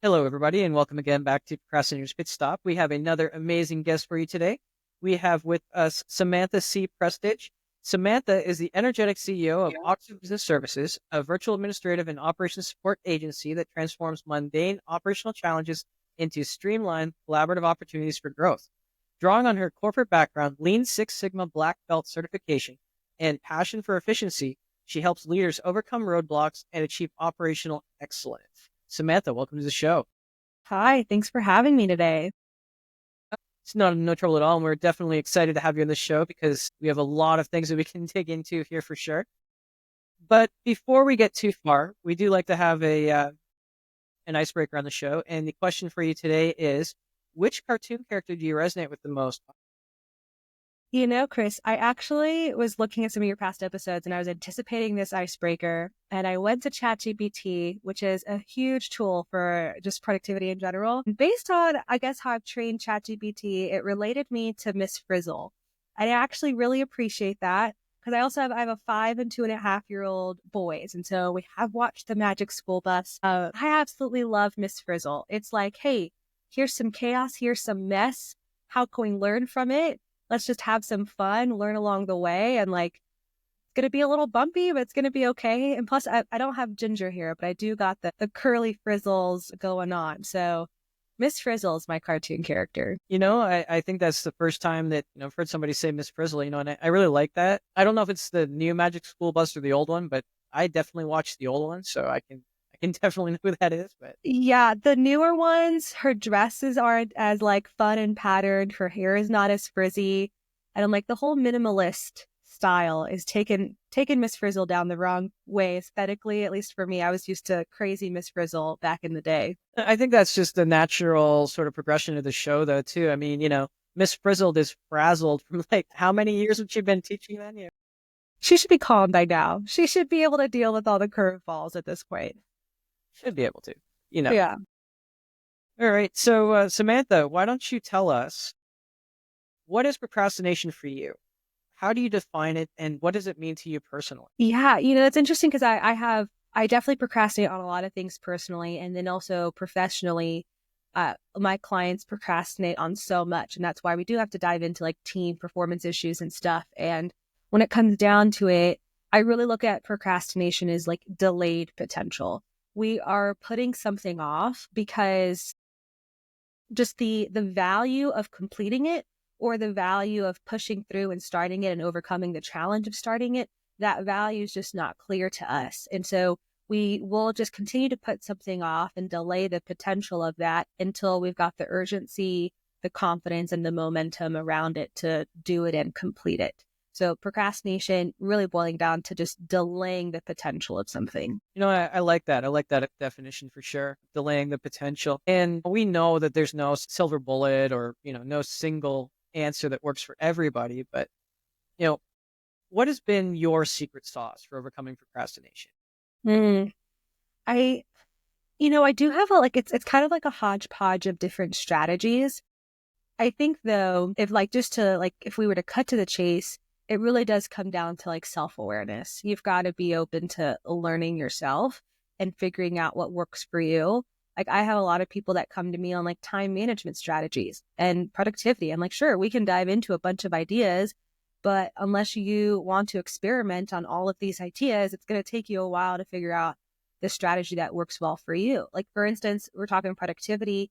Hello, everybody, and welcome again back to Procrastinator's Pit Stop. We have another amazing guest for you today. We have with us Samantha C. Prestidge. Samantha is the energetic CEO of Oxford Business Services, a virtual administrative and operations support agency that transforms mundane operational challenges into streamlined, collaborative opportunities for growth. Drawing on her corporate background, Lean Six Sigma Black Belt certification, and passion for efficiency, she helps leaders overcome roadblocks and achieve operational excellence. Samantha, welcome to the show. Hi, thanks for having me today. It's no trouble at all. And we're definitely excited to have you on the show because we have a lot of things that we can dig into here for sure. But before we get too far, we do like to have an icebreaker on the show. And the question for you today is, which cartoon character do you resonate with the most? Chris, I actually was looking at some of your past episodes and I was anticipating this icebreaker. And I went to ChatGPT, which is a huge tool for just productivity in general. And based on, I guess, how I've trained ChatGPT, it related me to Miss Frizzle. I actually really appreciate that because I have a 5 and 2.5-year-old boys. And so we have watched the Magic School Bus. I absolutely love Miss Frizzle. It's like, hey, here's some chaos, here's some mess. How can we learn from it? Let's just have some fun, learn along the way. And it's going to be a little bumpy, but it's going to be okay. And plus, I don't have Ginger here, but I do got the curly frizzles going on. So Miss Frizzle is my cartoon character. I think that's the first time that I've heard somebody say Miss Frizzle, and I really like that. I don't know if it's the new Magic School Bus or the old one, but I definitely watched the old one, so I can definitely know who that is. But Yeah, the newer ones, her dresses aren't as fun and patterned. Her hair is not as frizzy. And I'm like, the whole minimalist style is taken Miss Frizzle down the wrong way aesthetically, at least for me. I was used to crazy Miss Frizzle back in the day. I think that's just the natural sort of progression of the show, though, too. I mean, Miss Frizzled is frazzled from how many years have she been teaching then? Yeah. She should be calm by now. She should be able to deal with all the curveballs at this point. Should be able to. Yeah. All right. So, Samantha, why don't you tell us what is procrastination for you? How do you define it, and what does it mean to you personally? Yeah, it's interesting because I definitely procrastinate on a lot of things personally, and then also professionally. My clients procrastinate on so much, and that's why we do have to dive into team performance issues and stuff. And when it comes down to it, I really look at procrastination as delayed potential. We are putting something off because just the value of completing it or the value of pushing through and starting it and overcoming the challenge of starting it, that value is just not clear to us. And so we will just continue to put something off and delay the potential of that until we've got the urgency, the confidence, and the momentum around it to do it and complete it. So procrastination really boiling down to just delaying the potential of something. I like that. I like that definition for sure. Delaying the potential. And we know that there's no silver bullet or, no single answer that works for everybody. But, what has been your secret sauce for overcoming procrastination? Mm. I, I do have it's kind of like a hodgepodge of different strategies. I think though, if we were to cut to the chase, it really does come down to self-awareness. You've got to be open to learning yourself and figuring out what works for you. I have a lot of people that come to me on time management strategies and productivity. I'm like, sure, we can dive into a bunch of ideas, but unless you want to experiment on all of these ideas, it's going to take you a while to figure out the strategy that works well for you. For instance, we're talking productivity.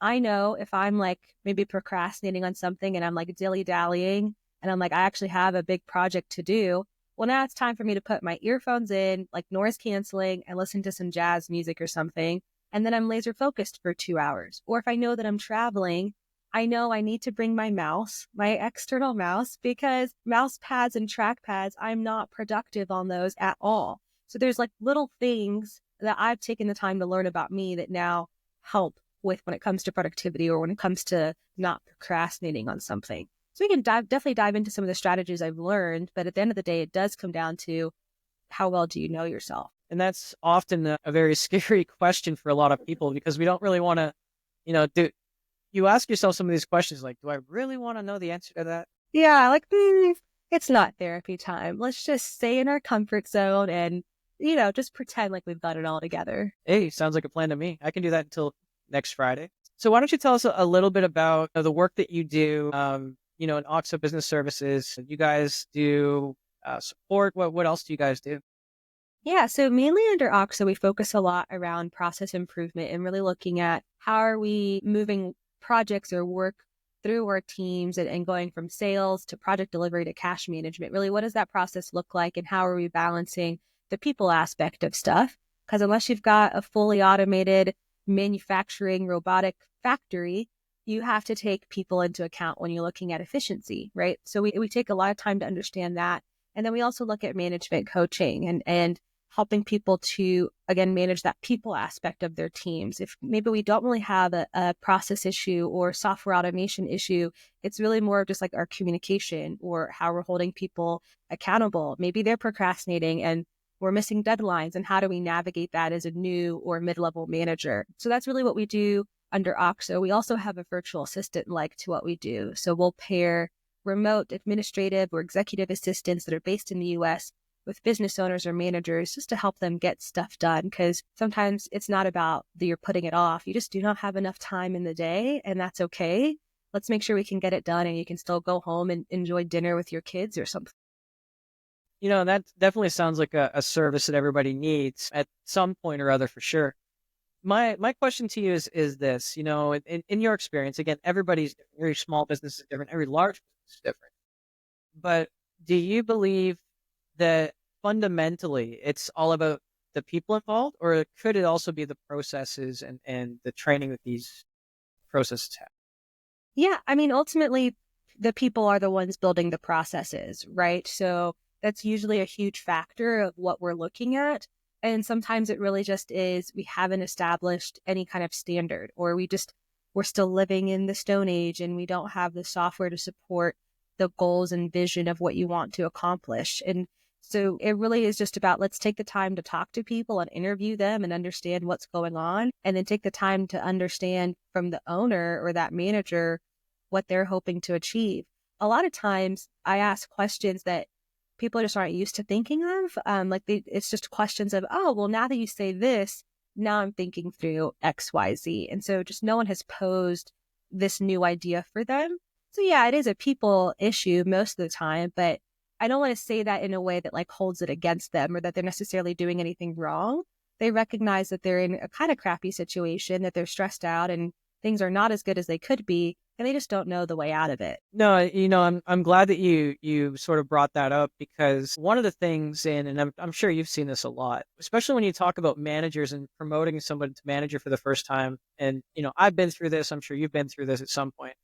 I know if I'm maybe procrastinating on something and I'm dilly-dallying and I'm I actually have a big project to do. Well, now it's time for me to put my earphones in, noise canceling, and listen to some jazz music or something. And then I'm laser focused for 2 hours. Or if I know that I'm traveling, I know I need to bring my mouse, my external mouse, because mouse pads and trackpads, I'm not productive on those at all. So there's little things that I've taken the time to learn about me that now help with when it comes to productivity or when it comes to not procrastinating on something. So we can definitely dive into some of the strategies I've learned, but at the end of the day, it does come down to how well do you know yourself? And that's often a very scary question for a lot of people because we don't really want to, do you ask yourself some of these questions do I really want to know the answer to that? Yeah, it's not therapy time. Let's just stay in our comfort zone and, just pretend like we've got it all together. Hey, sounds like a plan to me. I can do that until next Friday. So why don't you tell us a little bit about the work that you do, in OXO Business Services? You guys do support. What else do you guys do? Yeah, so mainly under OXO, we focus a lot around process improvement and really looking at how are we moving projects or work through our teams and going from sales to project delivery to cash management. Really, what does that process look like and how are we balancing the people aspect of stuff? Because unless you've got a fully automated manufacturing robotic factory, you have to take people into account when you're looking at efficiency, right? So we take a lot of time to understand that. And then we also look at management coaching and helping people to, again, manage that people aspect of their teams. If maybe we don't really have a process issue or software automation issue, it's really more of just like our communication or how we're holding people accountable. Maybe they're procrastinating and we're missing deadlines, and how do we navigate that as a new or mid-level manager? So that's really what we do under OXO. We also have a virtual assistant like to what we do. So we'll pair remote administrative or executive assistants that are based in the US with business owners or managers just to help them get stuff done. Because sometimes it's not about that you're putting it off. You just do not have enough time in the day, and that's okay. Let's make sure we can get it done and you can still go home and enjoy dinner with your kids or something. That definitely sounds like a service that everybody needs at some point or other for sure. My question to you is this, in your experience, again, everybody's different. Every small business is different, every large business is different. But do you believe that fundamentally it's all about the people involved, or could it also be the processes and the training that these processes have? Yeah, I mean, ultimately, the people are the ones building the processes, right? So that's usually a huge factor of what we're looking at. And sometimes it really just is we haven't established any kind of standard, or we're still living in the Stone Age and we don't have the software to support the goals and vision of what you want to accomplish. And so it really is just about let's take the time to talk to people and interview them and understand what's going on, and then take the time to understand from the owner or that manager what they're hoping to achieve. A lot of times I ask questions that people just aren't used to thinking of. It's just questions of, oh, well, now that you say this, now I'm thinking through X, Y, Z. And so just no one has posed this new idea for them. So yeah, it is a people issue most of the time, but I don't want to say that in a way that like holds it against them or that they're necessarily doing anything wrong. They recognize that they're in a kind of crappy situation, that they're stressed out and things are not as good as they could be, and they just don't know the way out of it. No, I'm glad that you sort of brought that up, because one of the things, and I'm sure you've seen this a lot, especially when you talk about managers and promoting someone to manager for the first time. And I've been through this. I'm sure you've been through this at some point.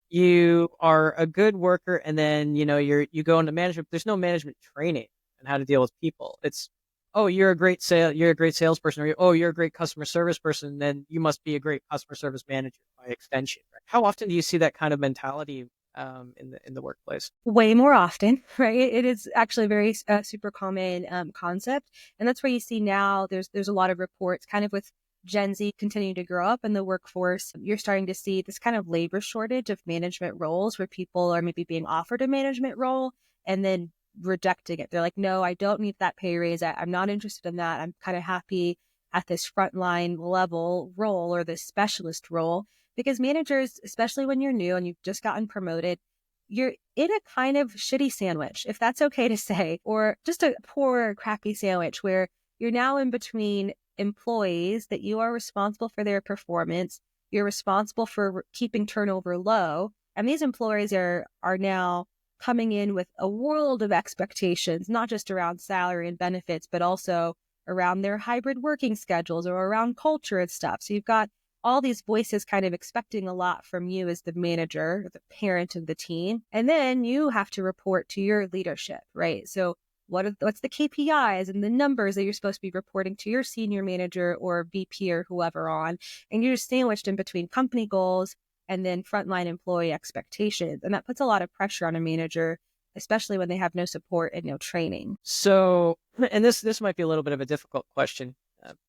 You are a good worker, and then you go into management. There's no management training on how to deal with people. It's, oh, you're a great salesperson, or you're a great customer service person, then you must be a great customer service manager by extension. Right? How often do you see that kind of mentality in the workplace? Way more often, right? It is actually a very super common concept, and that's where you see now. There's a lot of reports, kind of with Gen Z continuing to grow up in the workforce. You're starting to see this kind of labor shortage of management roles, where people are maybe being offered a management role and then rejecting it. They're like, no, I don't need that pay raise. I'm not interested in that. I'm kind of happy at this frontline level role or this specialist role, because managers, especially when you're new and you've just gotten promoted, you're in a kind of shitty sandwich, if that's okay to say, or just a poor, crappy sandwich where you're now in between employees that you are responsible for their performance. You're responsible for keeping turnover low. And these employees are now coming in with a world of expectations, not just around salary and benefits, but also around their hybrid working schedules or around culture and stuff. So you've got all these voices kind of expecting a lot from you as the manager, or the parent of the team. And then you have to report to your leadership, right? So what's the KPIs and the numbers that you're supposed to be reporting to your senior manager or VP or whoever on, and you're just sandwiched in between company goals and then frontline employee expectations. And that puts a lot of pressure on a manager, especially when they have no support and no training. So, and this might be a little bit of a difficult question,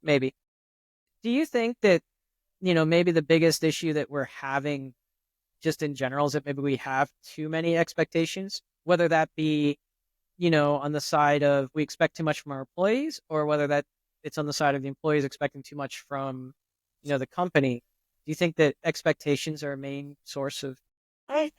maybe. Do you think that maybe the biggest issue that we're having just in general is that maybe we have too many expectations, whether that be, on the side of we expect too much from our employees, or whether that it's on the side of the employees expecting too much from, the company? Do you think that expectations are a main source of? I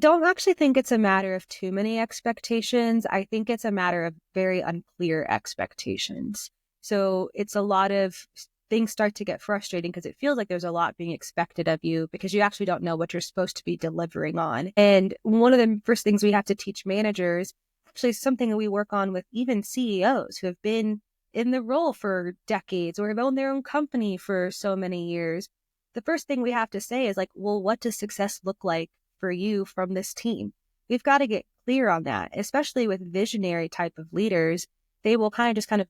don't actually think it's a matter of too many expectations. I think it's a matter of very unclear expectations. So it's a lot of things start to get frustrating because it feels like there's a lot being expected of you because you actually don't know what you're supposed to be delivering on. And one of the first things we have to teach managers, actually something that we work on with even CEOs who have been in the role for decades or have owned their own company for so many years. The first thing we have to say is like, well, what does success look like for you from this team? We've got to get clear on that, especially with visionary type of leaders. They will kind of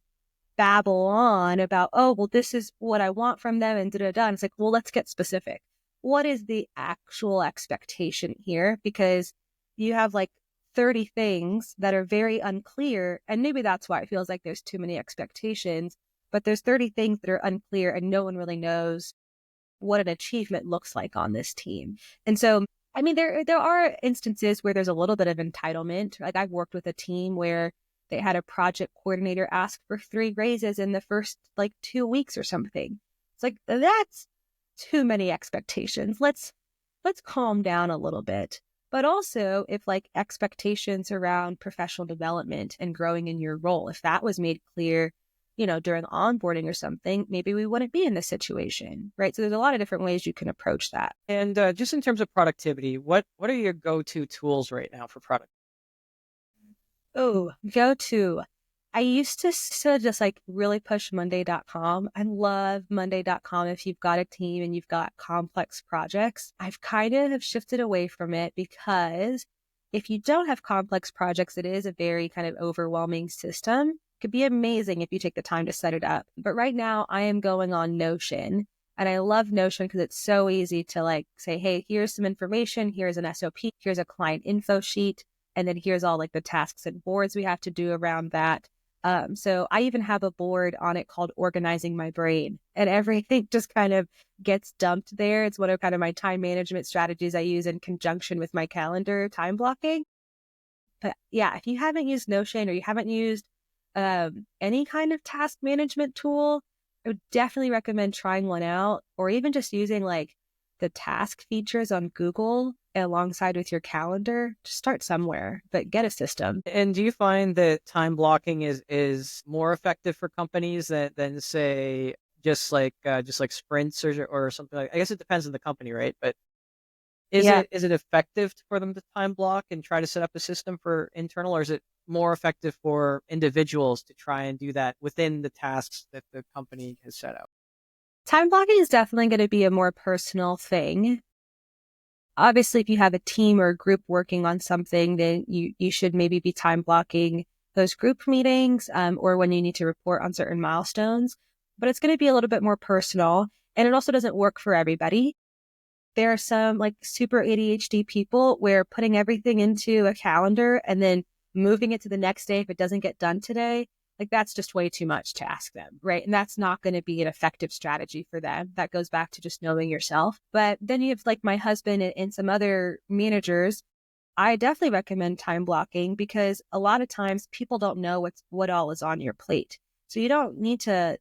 babble on about, oh, well, this is what I want from them and da-da-da. And it's like, well, let's get specific. What is the actual expectation here? Because you have like 30 things that are very unclear. And maybe that's why it feels like there's too many expectations, but there's 30 things that are unclear and no one really knows what an achievement looks like on this team. And so, I mean, there are instances where there's a little bit of entitlement. Like I've worked with a team where they had a project coordinator ask for 3 raises in the first like 2 weeks or something. It's like, that's too many expectations. Let's calm down a little bit. But also if like expectations around professional development and growing in your role, if that was made clear, during onboarding or something, maybe we wouldn't be in this situation, right? So there's a lot of different ways you can approach that. And just in terms of productivity, what are your go-to tools right now for product? Oh, go to. I used to just like really push Monday.com. I love Monday.com if you've got a team and you've got complex projects. I've kind of have shifted away from it because if you don't have complex projects, it is a very kind of overwhelming system. It could be amazing if you take the time to set it up. But right now I am going on Notion. And I love Notion because it's so easy to like say, hey, here's some information. Here's an SOP. Here's a client info sheet. And then here's all like the tasks and boards we have to do around that. So I even have a board on it called Organizing My Brain, and everything just kind of gets dumped there. It's one of kind of my time management strategies I use in conjunction with my calendar time blocking. But yeah, if you haven't used Notion or you haven't used any kind of task management tool, I would definitely recommend trying one out, or even just using like the task features on Google alongside with your calendar. Just start somewhere, but get a system. And do you find that time blocking is more effective for companies than say just like sprints or something like? I guess it depends on the company, right? But Yeah. is it effective for them to time block and try to set up a system for internal, or is it more effective for individuals to try and do that within the tasks that the company has set out? Time blocking is definitely going to be a more personal thing. Obviously, if you have a team or a group working on something, then you should maybe be time blocking those group meetings or when you need to report on certain milestones. But it's going to be a little bit more personal. And it also doesn't work for everybody. There are some like super ADHD people where putting everything into a calendar and then moving it to the next day if it doesn't get done today, like that's just way too much to ask them, right? And that's not going to be an effective strategy for them. That goes back to just knowing yourself. But then you have like my husband and some other managers. I definitely recommend time blocking because a lot of times people don't know what all is on your plate. So you don't need to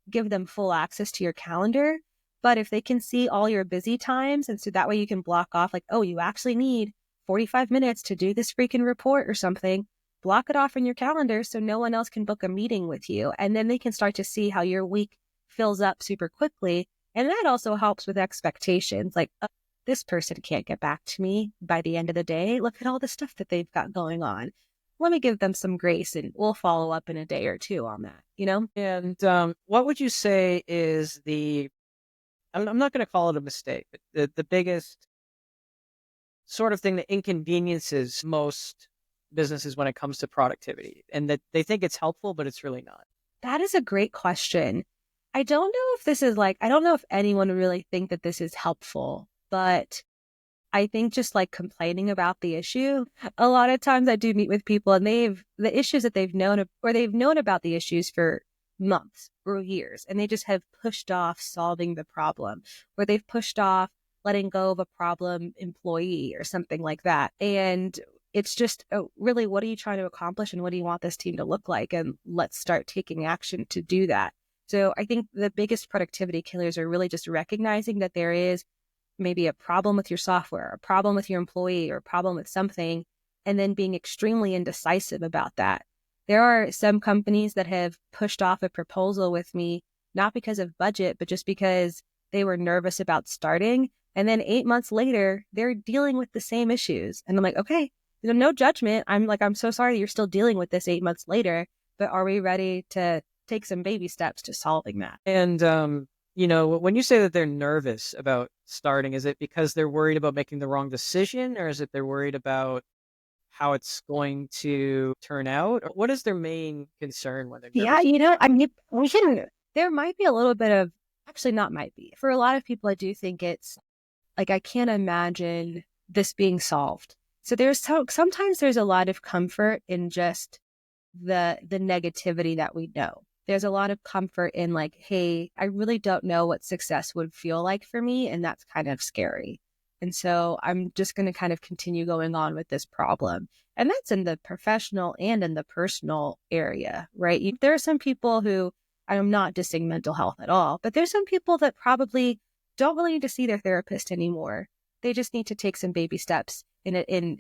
give them full access to your calendar. But if they can see all your busy times, and so that way you can block off like, oh, you actually need 45 minutes to do this freaking report or something, block it off in your calendar so no one else can book a meeting with you. And then they can start to see how your week fills up super quickly. And that also helps with expectations. Like, oh, this person can't get back to me by the end of the day. Look at all the stuff that they've got going on. Let me give them some grace and we'll follow up in a day or two on that, you know? And what would you say is I'm not going to call it a mistake, but the biggest sort of thing that inconveniences most businesses when it comes to productivity, and that they think it's helpful, but it's really not? That is a great question. I don't know if this is like, I don't know if anyone would really think that this is helpful, but I think just like complaining about the issue, a lot of times I do meet with people and the issues that they've known about the issues for months or years, and they just have pushed off solving the problem, or they've pushed off letting go of a problem employee or something like that. And it's just, oh, really, what are you trying to accomplish and what do you want this team to look like? And let's start taking action to do that. So I think the biggest productivity killers are really just recognizing that there is maybe a problem with your software, a problem with your employee, or a problem with something, and then being extremely indecisive about that. There are some companies that have pushed off a proposal with me, not because of budget, but just because they were nervous about starting. And then 8 months later, they're dealing with the same issues. And I'm like, okay, no judgment. I'm like, I'm so sorry you're still dealing with this 8 months later, but are we ready to take some baby steps to solving that? And when you say that they're nervous about starting, is it because they're worried about making the wrong decision, or is it they're worried about how it's going to turn out? Or what is their main concern when they're Yeah, nervous? I mean, there might be a little bit of, actually, not might be. For a lot of people, I do think it's like, I can't imagine this being solved. So sometimes there's a lot of comfort in just the negativity that we know. There's a lot of comfort in like, hey, I really don't know what success would feel like for me, and that's kind of scary. And so I'm just going to kind of continue going on with this problem. And that's in the professional and in the personal area, right? There are some people who, I'm not dissing mental health at all, but there's some people that probably don't really need to see their therapist anymore. They just need to take some baby steps in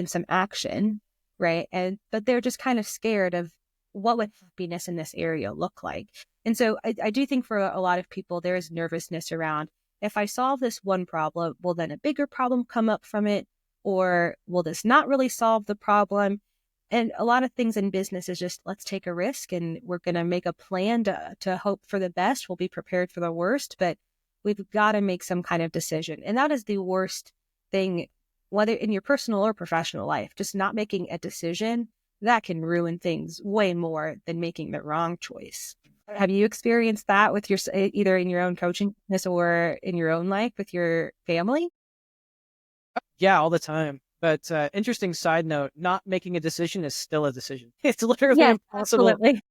some action, right? But they're just kind of scared of what would happiness in this area look like. And so I do think for a lot of people, there is nervousness around, if I solve this one problem, will then a bigger problem come up from it? Or will this not really solve the problem? And a lot of things in business is just, let's take a risk and we're going to make a plan to hope for the best. We'll be prepared for the worst, but we've got to make some kind of decision. And that is the worst thing, whether in your personal or professional life, just not making a decision that can ruin things way more than making the wrong choice. Have you experienced that with your, either in your own coaching business or in your own life with your family? Yeah, all the time. But interesting side note, not making a decision is still a decision. It's literally Yes, impossible. absolutely.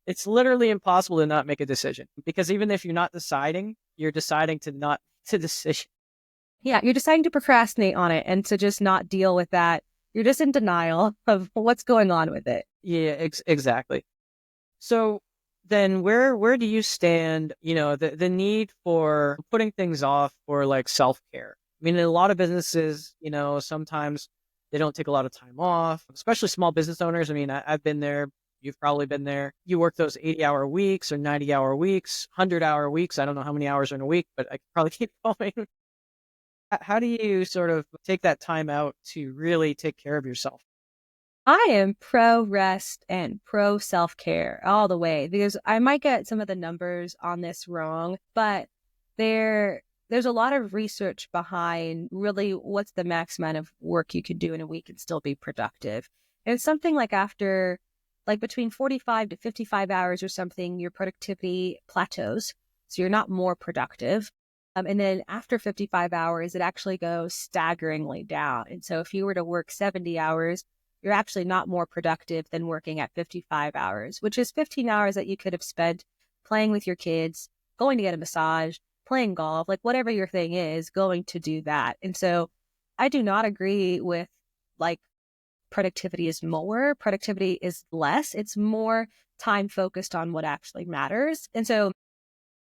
It's literally impossible to not make a decision, because even if you're not deciding, you're deciding to not to decision. Yeah, you're deciding to procrastinate on it and to just not deal with that. You're just in denial of what's going on with it. Yeah, exactly. So then where do you stand, the need for putting things off for like self-care? I mean, in a lot of businesses, sometimes they don't take a lot of time off, especially small business owners. I mean, I've been there. You've probably been there. You work those 80-hour weeks or 90-hour weeks, 100-hour weeks. I don't know how many hours are in a week, but I could probably keep going. How do you sort of take that time out to really take care of yourself? I am pro rest and pro self care all the way, because I might get some of the numbers on this wrong, but there's a lot of research behind really what's the max amount of work you could do in a week and still be productive. And something like after, like between 45 to 55 hours or something, your productivity plateaus. So you're not more productive. And then after 55 hours, it actually goes staggeringly down. And so if you were to work 70 hours, you're actually not more productive than working at 55 hours, which is 15 hours that you could have spent playing with your kids, going to get a massage, playing golf, like whatever your thing is, going to do that. And so I do not agree with like productivity is more, productivity is less. It's more time focused on what actually matters. And so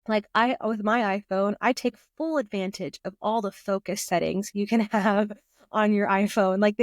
like with my iPhone, I take full advantage of all the focus settings you can have on your iPhone. Like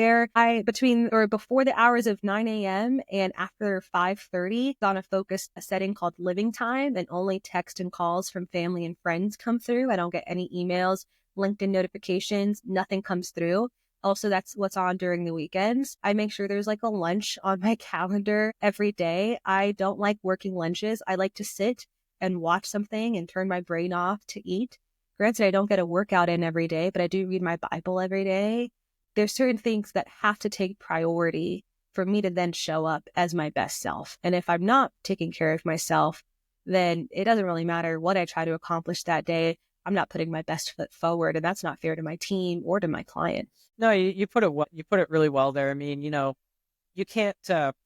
between or before the hours of 9 a.m. and after 5:30 on a setting called living time, and only text and calls from family and friends come through. I don't get any emails, LinkedIn notifications, nothing comes through. Also, that's what's on during the weekends. I make sure there's like a lunch on my calendar every day. I don't like working lunches. I like to sit and watch something and turn my brain off to eat. Granted, I don't get a workout in every day, but I do read my Bible every day. There's certain things that have to take priority for me to then show up as my best self. And if I'm not taking care of myself, then it doesn't really matter what I try to accomplish that day. I'm not putting my best foot forward, and that's not fair to my team or to my client. No, you put it you put it really well there. I mean, you can't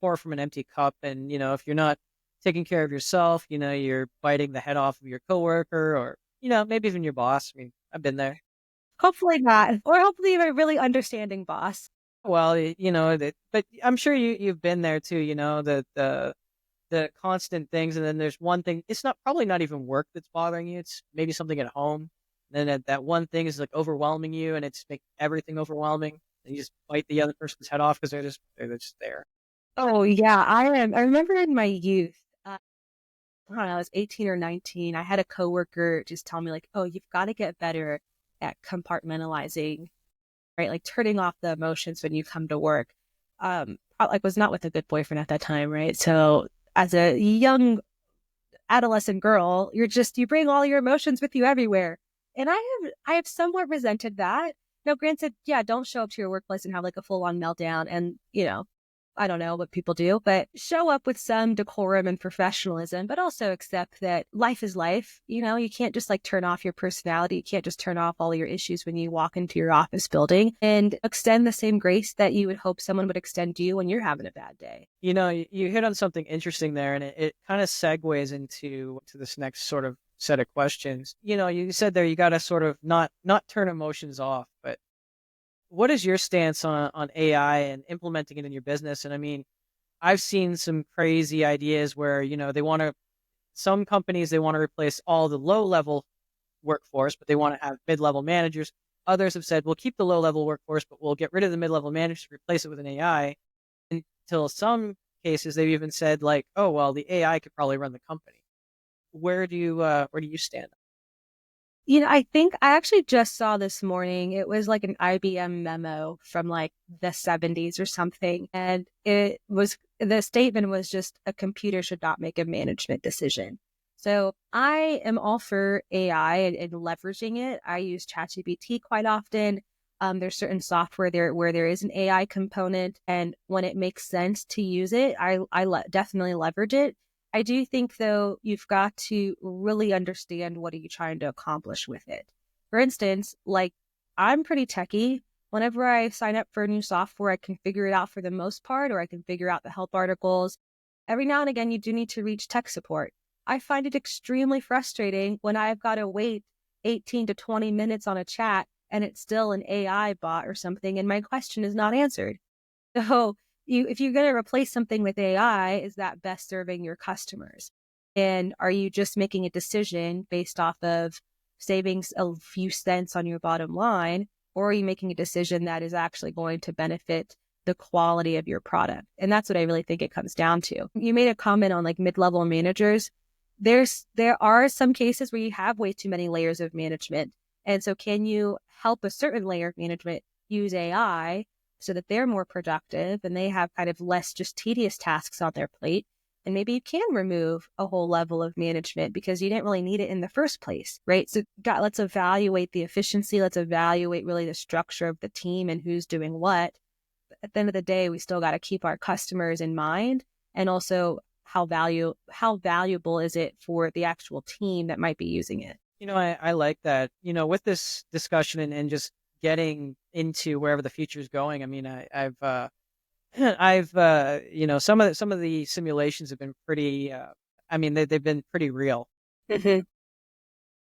pour from an empty cup, and if you're not taking care of yourself, you're biting the head off of your coworker, or maybe even your boss. I mean, I've been there. Hopefully not, or hopefully a really understanding boss. Well, but I'm sure you've been there too. The the constant things, and then there's one thing. It's not probably not even work that's bothering you. It's maybe something at home. And then that one thing is like overwhelming you, and it's making everything overwhelming. And you just bite the other person's head off because they're just there. Oh yeah, I remember in my youth, I don't know, I was 18 or 19. I had a coworker just tell me like, "Oh, you've got to get better at compartmentalizing, right? Like turning off the emotions when you come to work." I like was not with a good boyfriend at that time, right? So as a young adolescent girl, you bring all your emotions with you everywhere. And I have somewhat resented that. Now, granted, yeah, don't show up to your workplace and have like a full on meltdown. And, I don't know what people do, but show up with some decorum and professionalism, but also accept that life is life. You can't just like turn off your personality. You can't just turn off all your issues when you walk into your office building, and extend the same grace that you would hope someone would extend to you when you're having a bad day. You hit on something interesting there, and it kind of segues into to this next sort of set of questions. You said there you got to sort of not turn emotions off, but what is your stance on AI and implementing it in your business? And I mean, I've seen some crazy ideas where, some companies, they want to replace all the low level workforce, but they want to have mid level managers. Others have said, we'll keep the low level workforce, but we'll get rid of the mid level managers, replace it with an AI. Until some cases, they've even said like, oh, well, the AI could probably run the company. Where do you stand? I think I actually just saw this morning, it was like an IBM memo from like the 70s or something. And the statement was just a computer should not make a management decision. So I am all for AI and leveraging it. I use ChatGPT quite often. There's certain software there where there is an AI component. And when it makes sense to use it, I definitely leverage it. I do think, though, you've got to really understand what are you trying to accomplish with it. For instance, like I'm pretty techie. Whenever I sign up for a new software, I can figure it out for the most part, or I can figure out the help articles. Every now and again, you do need to reach tech support. I find it extremely frustrating when I've got to wait 18 to 20 minutes on a chat and it's still an AI bot or something, and my question is not answered. So if you're going to replace something with AI, is that best serving your customers? And are you just making a decision based off of saving a few cents on your bottom line? Or are you making a decision that is actually going to benefit the quality of your product? And that's what I really think it comes down to. You made a comment on like mid-level managers. There are some cases where you have way too many layers of management. And so can you help a certain layer of management use AI so that they're more productive and they have kind of less just tedious tasks on their plate? And maybe you can remove a whole level of management because you didn't really need it in the first place, right? So let's evaluate the efficiency. Let's evaluate really the structure of the team and who's doing what. But at the end of the day, we still got to keep our customers in mind, and also how valuable is it for the actual team that might be using it. I like that. With this discussion and just getting into wherever the future is going. I mean, some of the simulations have been pretty. I mean, they've been pretty real. Mhm.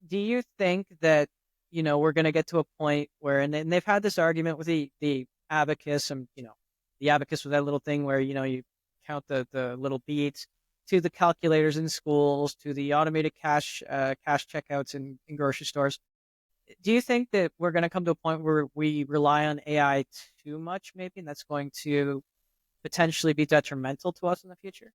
Do you think that we're going to get to a point where, and they've had this argument with the abacus, and the abacus was that little thing where you count the little beats, to the calculators in schools, to the automated cash checkouts in grocery stores. Do you think that we're going to come to a point where we rely on AI too much, maybe, and that's going to potentially be detrimental to us in the future?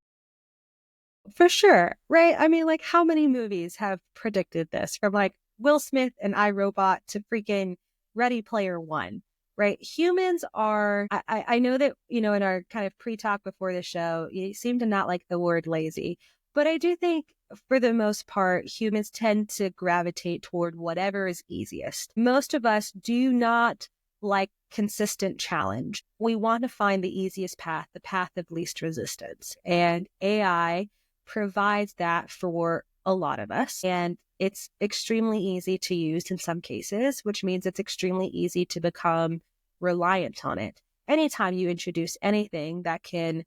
For sure, right? I mean, like, how many movies have predicted this, from like Will Smith and iRobot to freaking Ready Player One, right? Humans are, I know that, in our kind of pre-talk before the show, you seem to not like the word lazy, but I do think for the most part, humans tend to gravitate toward whatever is easiest. Most of us do not like consistent challenge. We want to find the easiest path, the path of least resistance. And AI provides that for a lot of us. And it's extremely easy to use in some cases, which means it's extremely easy to become reliant on it. Anytime you introduce anything that can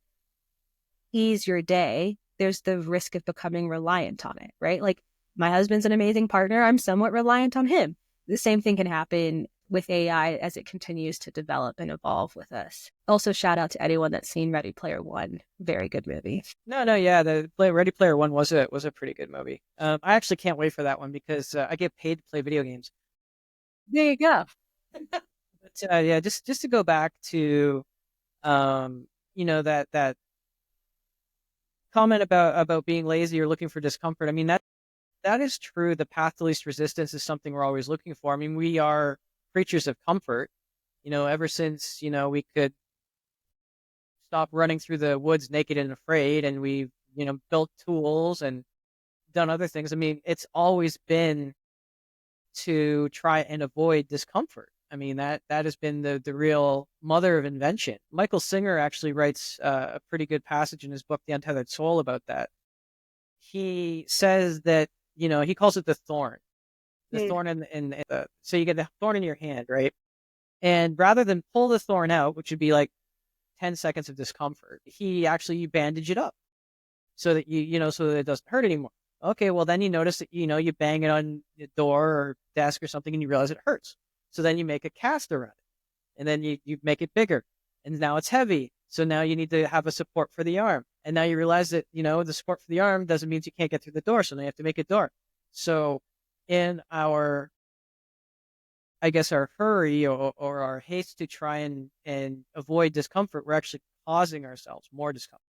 ease your day, there's the risk of becoming reliant on it, right? Like, my husband's an amazing partner. I'm somewhat reliant on him. The same thing can happen with AI as it continues to develop and evolve with us. Also, shout out to anyone that's seen Ready Player One. Very good movie. No, yeah, the Ready Player One was a pretty good movie. I actually can't wait for that one because I get paid to play video games. There you go. But yeah, just to go back to that comment about being lazy or looking for discomfort. I mean that is true. The path to least resistance is something we're always looking for. I mean, we are creatures of comfort. Ever since we could stop running through the woods naked and afraid, and we've built tools and done other things. I mean, it's always been to try and avoid discomfort. I mean, that has been the real mother of invention. Michael Singer actually writes a pretty good passage in his book, The Untethered Soul, about that. He says that, he calls it the thorn. The thorn so you get the thorn in your hand, right? And rather than pull the thorn out, which would be like 10 seconds of discomfort, you bandage it up so that so that it doesn't hurt anymore. Okay, well then you notice that you bang it on the door or desk or something and you realize it hurts. So then you make a cast around it, and then you make it bigger, and now it's heavy. So now you need to have a support for the arm, and now you realize that the support for the arm doesn't mean you can't get through the door. So now you have to make a door. So in our, I guess, our hurry or our haste to try and avoid discomfort, we're actually causing ourselves more discomfort.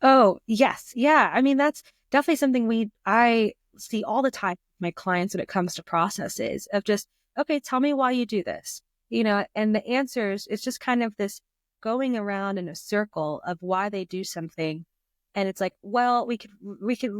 Oh, yes. Yeah. I mean, that's definitely something I see all the time with my clients when it comes to processes of just, okay, tell me why you do this, and the answers, it's just kind of this going around in a circle of why they do something. And it's like, well, we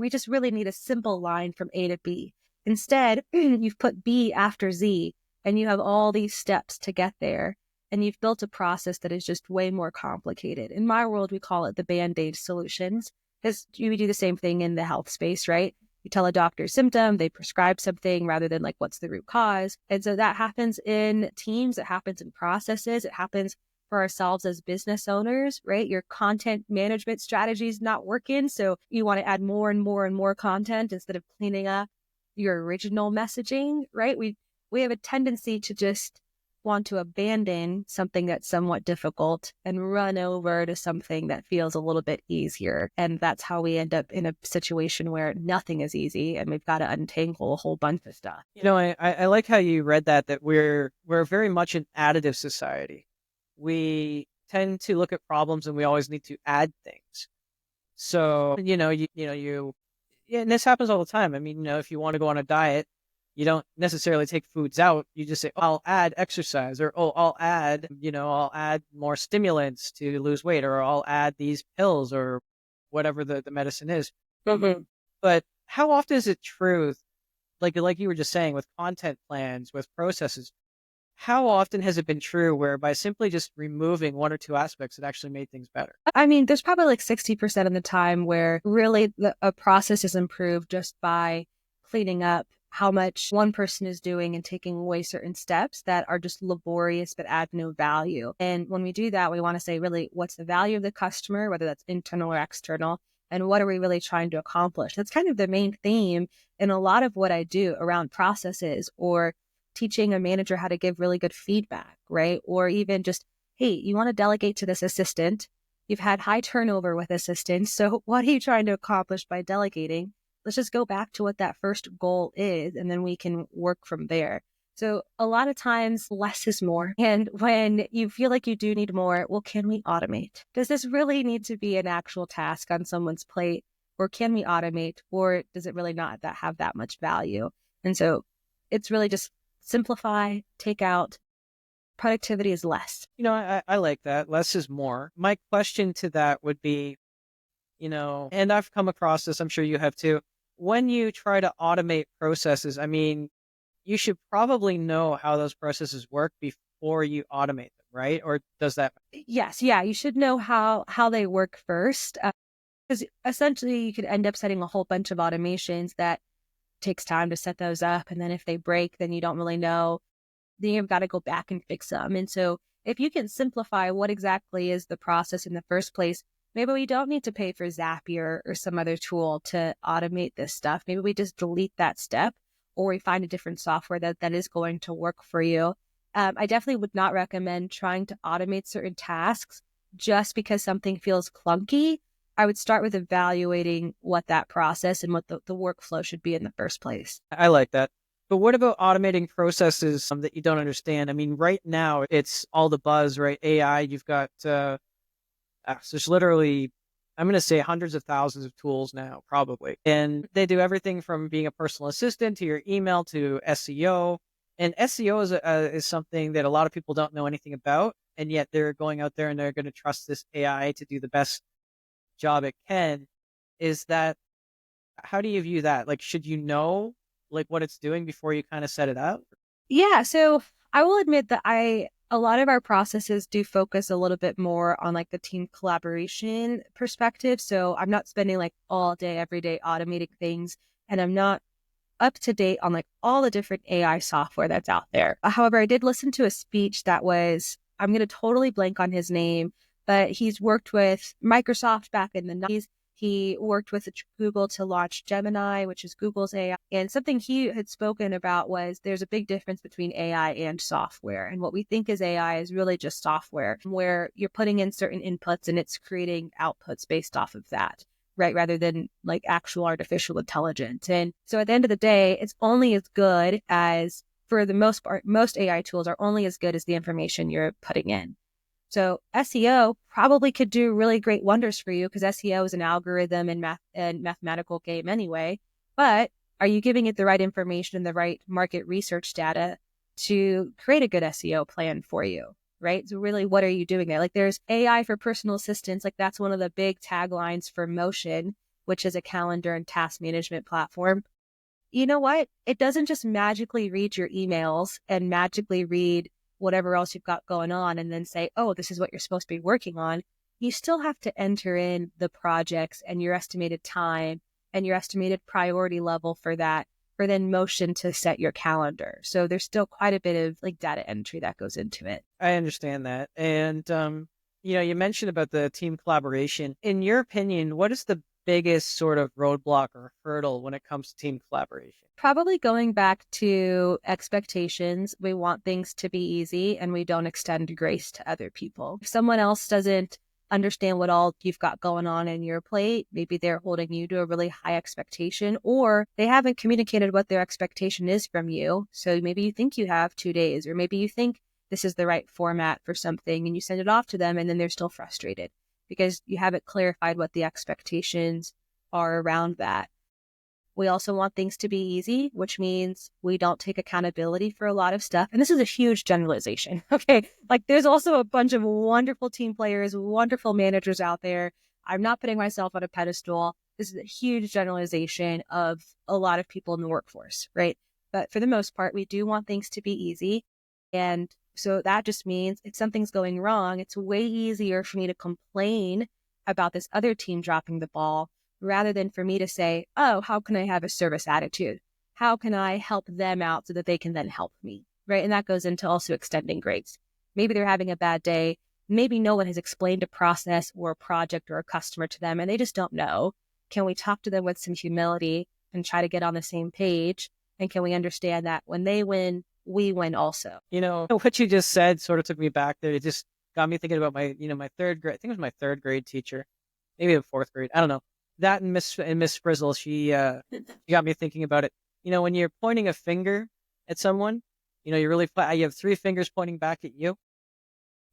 just really need a simple line from A to B. Instead, you've put B after Z and you have all these steps to get there. And you've built a process that is just way more complicated. In my world, we call it the Band-Aid solutions, because you do the same thing in the health space, right? You tell a doctor symptom, they prescribe something rather than like, what's the root cause? And so that happens in teams, it happens in processes, it happens for ourselves as business owners, right? Your content management strategy is not working. So you want to add more and more and more content instead of cleaning up your original messaging, right? We have a tendency to just want to abandon something that's somewhat difficult and run over to something that feels a little bit easier. And that's how we end up in a situation where nothing is easy and we've got to untangle a whole bunch of stuff. I like how you read that we're very much an additive society. We tend to look at problems and we always need to add things. So, and this happens all the time. I mean, if you want to go on a diet, you don't necessarily take foods out. You just say, oh, I'll add exercise, or I'll add more stimulants to lose weight, or I'll add these pills or whatever the medicine is. Mm-hmm. But how often is it true, like you were just saying, with content plans, with processes, how often has it been true where by simply just removing one or two aspects, it actually made things better? I mean, there's probably like 60% of the time where really a process is improved just by cleaning up how much one person is doing and taking away certain steps that are just laborious but add no value. And when we do that, we want to say, really, what's the value of the customer, whether that's internal or external, and what are we really trying to accomplish? That's kind of the main theme in a lot of what I do around processes, or teaching a manager how to give really good feedback, right? Or even just, hey, you want to delegate to this assistant. You've had high turnover with assistants. So what are you trying to accomplish by delegating? Let's just go back to what that first goal is, and then we can work from there. So a lot of times less is more. And when you feel like you do need more, well, can we automate? Does this really need to be an actual task on someone's plate? Or can we automate? Or does it really not have that much value? And so it's really just simplify, take out. Productivity is less. I like that. Less is more. My question to that would be, and I've come across this, I'm sure you have too. When you try to automate processes, I mean, you should probably know how those processes work before you automate them, right? Or does that? Yes. Yeah. You should know how they work first. Because essentially you could end up setting a whole bunch of automations that takes time to set those up. And then if they break, then you don't really know. Then you've got to go back and fix them. And so if you can simplify what exactly is the process in the first place, maybe we don't need to pay for Zapier or some other tool to automate this stuff. Maybe we just delete that step, or we find a different software that is going to work for you. I definitely would not recommend trying to automate certain tasks just because something feels clunky. I would start with evaluating what that process and what the workflow should be in the first place. I like that. But what about automating processes that you don't understand? I mean, right now it's all the buzz, right? AI, you've got, so there's literally, I'm going to say hundreds of thousands of tools now, probably. And they do everything from being a personal assistant to your email to SEO. And SEO is something that a lot of people don't know anything about. And yet they're going out there and they're going to trust this AI to do the best job it can. Is that, how do you view that? Like, should you know like what it's doing before you kind of set it up? Yeah, so I will admit that a lot of our processes do focus a little bit more on like the team collaboration perspective. So I'm not spending like all day, every day automating things, and I'm not up to date on like all the different AI software that's out there. However, I did listen to a speech that was, I'm going to totally blank on his name, but he's worked with Microsoft back in the 90s. He worked with Google to launch Gemini, which is Google's AI. And something he had spoken about was there's a big difference between AI and software. And what we think is AI is really just software where you're putting in certain inputs and it's creating outputs based off of that, right? Rather than like actual artificial intelligence. And so at the end of the day, it's only as good as, for the most part, most AI tools are only as good as the information you're putting in. So SEO probably could do really great wonders for you because SEO is an algorithm and mathematical game anyway. But are you giving it the right information and the right market research data to create a good SEO plan for you? Right. So really, what are you doing there? Like there's AI for personal assistance. Like that's one of the big taglines for Motion, which is a calendar and task management platform. You know what? It doesn't just magically read your emails and magically read whatever else you've got going on and then say, oh, this is what you're supposed to be working on. You still have to enter in the projects and your estimated time and your estimated priority level for that, for then Motion to set your calendar. So there's still quite a bit of like data entry that goes into it. I understand that. And, you mentioned about the team collaboration. In your opinion, what is the biggest sort of roadblock or hurdle when it comes to team collaboration? Probably going back to expectations. We want things to be easy and we don't extend grace to other people. If someone else doesn't understand what all you've got going on in your plate, maybe they're holding you to a really high expectation, or they haven't communicated what their expectation is from you. So maybe you think you have 2 days, or maybe you think this is the right format for something and you send it off to them and then they're still frustrated because you haven't clarified what the expectations are around that. We also want things to be easy, which means we don't take accountability for a lot of stuff. And this is a huge generalization. Okay. Like there's also a bunch of wonderful team players, wonderful managers out there. I'm not putting myself on a pedestal. This is a huge generalization of a lot of people in the workforce, right? But for the most part, we do want things to be easy. And so that just means if something's going wrong, it's way easier for me to complain about this other team dropping the ball rather than for me to say, oh, how can I have a service attitude? How can I help them out so that they can then help me? Right. And that goes into also extending grace. Maybe they're having a bad day. Maybe no one has explained a process or a project or a customer to them and they just don't know. Can we talk to them with some humility and try to get on the same page? And can we understand that when they win, we win also? What you just said sort of took me back there. It just got me thinking about my third grade. I think it was my third grade teacher, maybe the fourth grade. I don't know. That and Miss Frizzle, she got me thinking about it. When you're pointing a finger at someone, you have three fingers pointing back at you.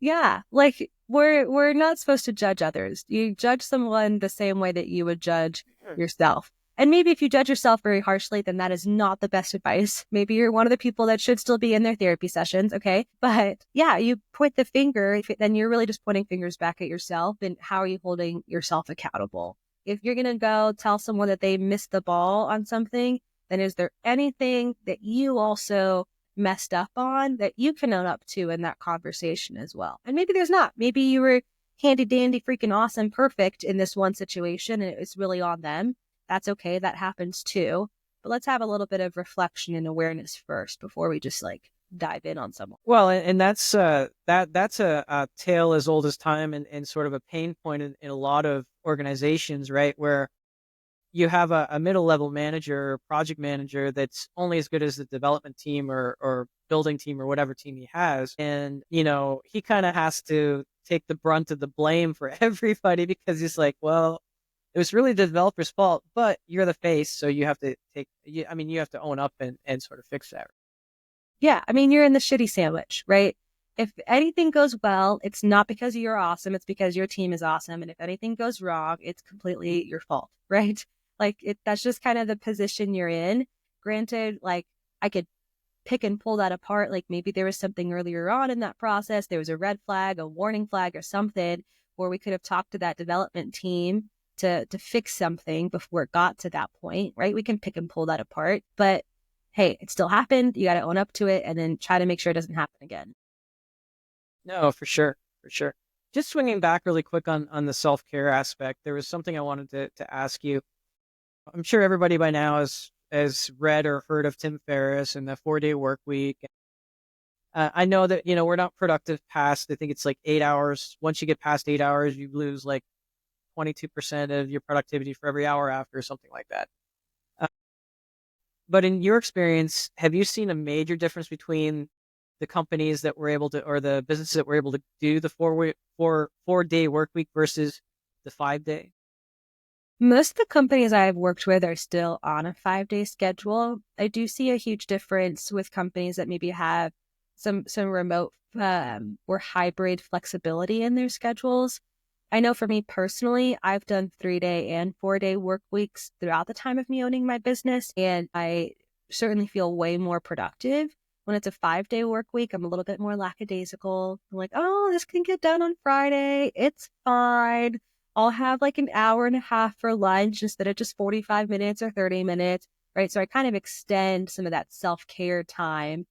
Yeah, like we're not supposed to judge others. You judge someone the same way that you would judge yourself. And maybe if you judge yourself very harshly, then that is not the best advice. Maybe you're one of the people that should still be in their therapy sessions, okay? But yeah, you point the finger, then you're really just pointing fingers back at yourself. And how are you holding yourself accountable? If you're going to go tell someone that they missed the ball on something, then is there anything that you also messed up on that you can own up to in that conversation as well? And maybe there's not. Maybe you were handy dandy, freaking awesome, perfect in this one situation and it's really on them. That's okay. That happens too. But let's have a little bit of reflection and awareness first before we just like dive in on someone. Well, and that's that's a tale as old as time and sort of a pain point in a lot of organizations, right? Where you have a middle level manager or project manager that's only as good as the development team or building team or whatever team he has. And, he kind of has to take the brunt of the blame for everybody because he's like, well, it was really the developer's fault, but you're the face. So you have to you have to own up and sort of fix that. Yeah. I mean, you're in the shitty sandwich, right? If anything goes well, it's not because you're awesome. It's because your team is awesome. And if anything goes wrong, it's completely your fault, right? Like that's just kind of the position you're in. Granted, like I could pick and pull that apart. Like maybe there was something earlier on in that process. There was a red flag, a warning flag or something where we could have talked to that development team to fix something before it got to that point, right? We can pick and pull that apart. But hey, it still happened. You got to own up to it and then try to make sure it doesn't happen again. No, for sure. For sure. Just swinging back really quick on the self-care aspect, there was something I wanted to ask you. I'm sure everybody by now has read or heard of Tim Ferriss and the 4-day work week. I know that, we're not productive past, I think it's like 8 hours. Once you get past 8 hours, you lose like 22% of your productivity for every hour after, or something like that. But in your experience, have you seen a major difference between the companies that were able to, or the businesses that were able to do the 4-day work week versus the 5-day? Most of the companies I've worked with are still on a 5-day schedule. I do see a huge difference with companies that maybe have some remote or hybrid flexibility in their schedules. I know for me personally, I've done 3-day and 4-day work weeks throughout the time of me owning my business, and I certainly feel way more productive. When it's a 5-day work week, I'm a little bit more lackadaisical. I'm like, oh, this can get done on Friday. It's fine. I'll have like an hour and a half for lunch instead of just 45 minutes or 30 minutes, right? So I kind of extend some of that self-care time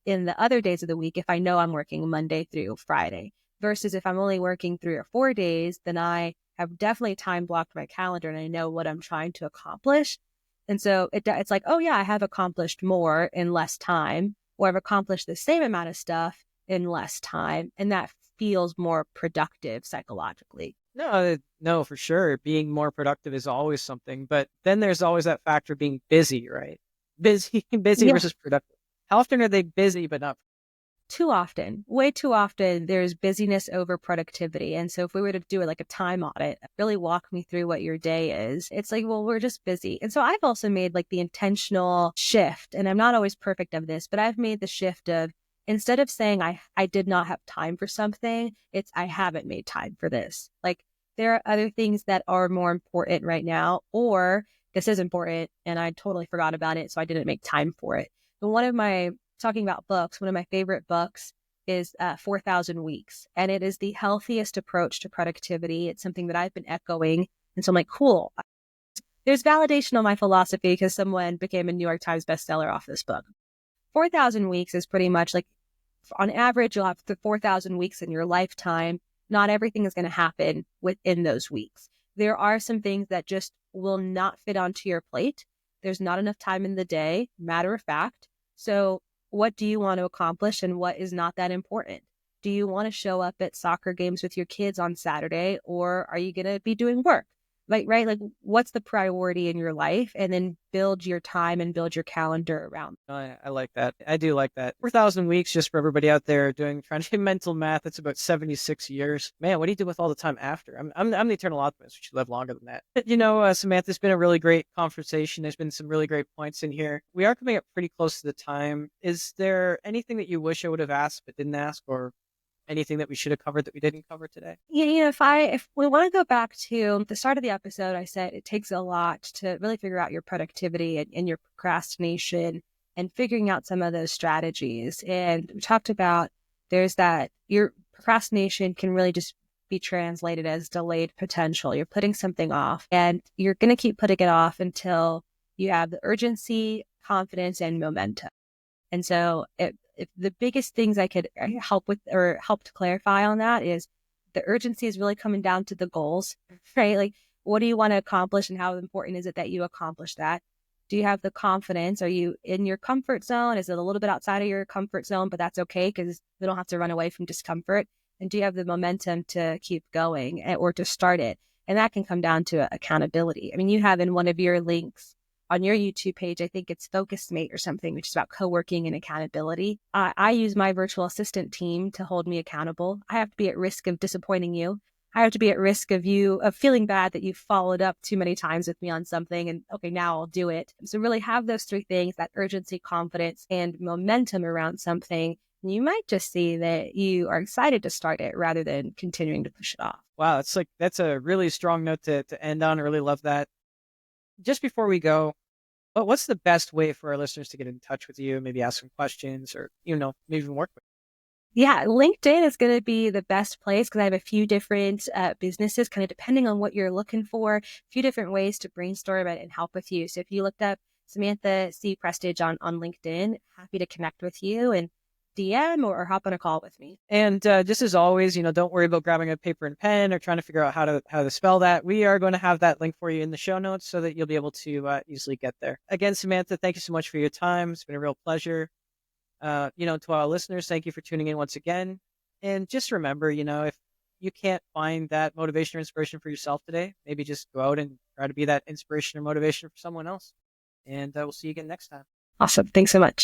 in the other days of the week if I know I'm working Monday through Friday. Versus if I'm only working 3 or 4 days, then I have definitely time blocked my calendar and I know what I'm trying to accomplish. And so it's like, oh yeah, I have accomplished more in less time, or I've accomplished the same amount of stuff in less time. And that feels more productive psychologically. No, for sure. Being more productive is always something, but then there's always that factor of being busy, right? Busy Yeah. versus productive. How often are they busy but not? Too often, way too often, there's busyness over productivity. And so if we were to do it like a time audit, really walk me through what your day is, it's like, well, we're just busy. And so I've also made like the intentional shift, and I'm not always perfect of this, but I've made the shift of instead of saying I did not have time for something, it's I haven't made time for this. Like there are other things that are more important right now, or this is important and I totally forgot about it, so I didn't make time for it. And talking about books, one of my favorite books is 4,000 Weeks. And it is the healthiest approach to productivity. It's something that I've been echoing. And so I'm like, cool. There's validation on my philosophy because someone became a New York Times bestseller off this book. 4,000 Weeks is pretty much like, on average, you'll have 4,000 weeks in your lifetime. Not everything is going to happen within those weeks. There are some things that just will not fit onto your plate. There's not enough time in the day, matter of fact. So what do you want to accomplish and what is not that important? Do you want to show up at soccer games with your kids on Saturday, or are you going to be doing work? Right? Like what's the priority in your life, and then build your time and build your calendar around. I like that. I do like that. 4,000 weeks, just for everybody out there trying to do mental math, that's about 76 years. Man, what do you do with all the time after? I'm the eternal optimist. We should live longer than that. Samantha, it's been a really great conversation. There's been some really great points in here. We are coming up pretty close to the time. Is there anything that you wish I would have asked but didn't ask, or anything that we should have covered that we didn't cover today? Yeah, if we want to go back to the start of the episode, I said it takes a lot to really figure out your productivity and your procrastination and figuring out some of those strategies. And we talked about there's that your procrastination can really just be translated as delayed potential. You're putting something off and you're going to keep putting it off until you have the urgency, confidence, and momentum. And so if the biggest things I could help with or help to clarify on that is the urgency is really coming down to the goals, right? Like, what do you want to accomplish and how important is it that you accomplish that? Do you have the confidence? Are you in your comfort zone? Is it a little bit outside of your comfort zone, but that's okay because we don't have to run away from discomfort? And do you have the momentum to keep going or to start it? And that can come down to accountability. I mean, you have in one of your links on your YouTube page, I think it's Focus Mate or something, which is about co-working and accountability. I use my virtual assistant team to hold me accountable. I have to be at risk of disappointing you. I have to be at risk of feeling bad that you've followed up too many times with me on something and okay, now I'll do it. So really have those three things, that urgency, confidence, and momentum around something. And you might just see that you are excited to start it rather than continuing to push it off. Wow, that's a really strong note to end on. I really love that. Just before we go, what's the best way for our listeners to get in touch with you? Maybe ask some questions or, maybe even work with Yeah, LinkedIn is going to be the best place because I have a few different businesses, kind of depending on what you're looking for, a few different ways to brainstorm and help with you. So if you looked up Samantha C. Prestidge on LinkedIn, happy to connect with you and DM or hop on a call with me. And just as always, don't worry about grabbing a paper and pen or trying to figure out how to spell that. We are going to have that link for you in the show notes so that you'll be able to easily get there. Again, Samantha, thank you so much for your time. It's been a real pleasure. To our listeners, thank you for tuning in once again. And just remember, if you can't find that motivation or inspiration for yourself today, maybe just go out and try to be that inspiration or motivation for someone else. And we'll see you again next time. Awesome. Thanks so much.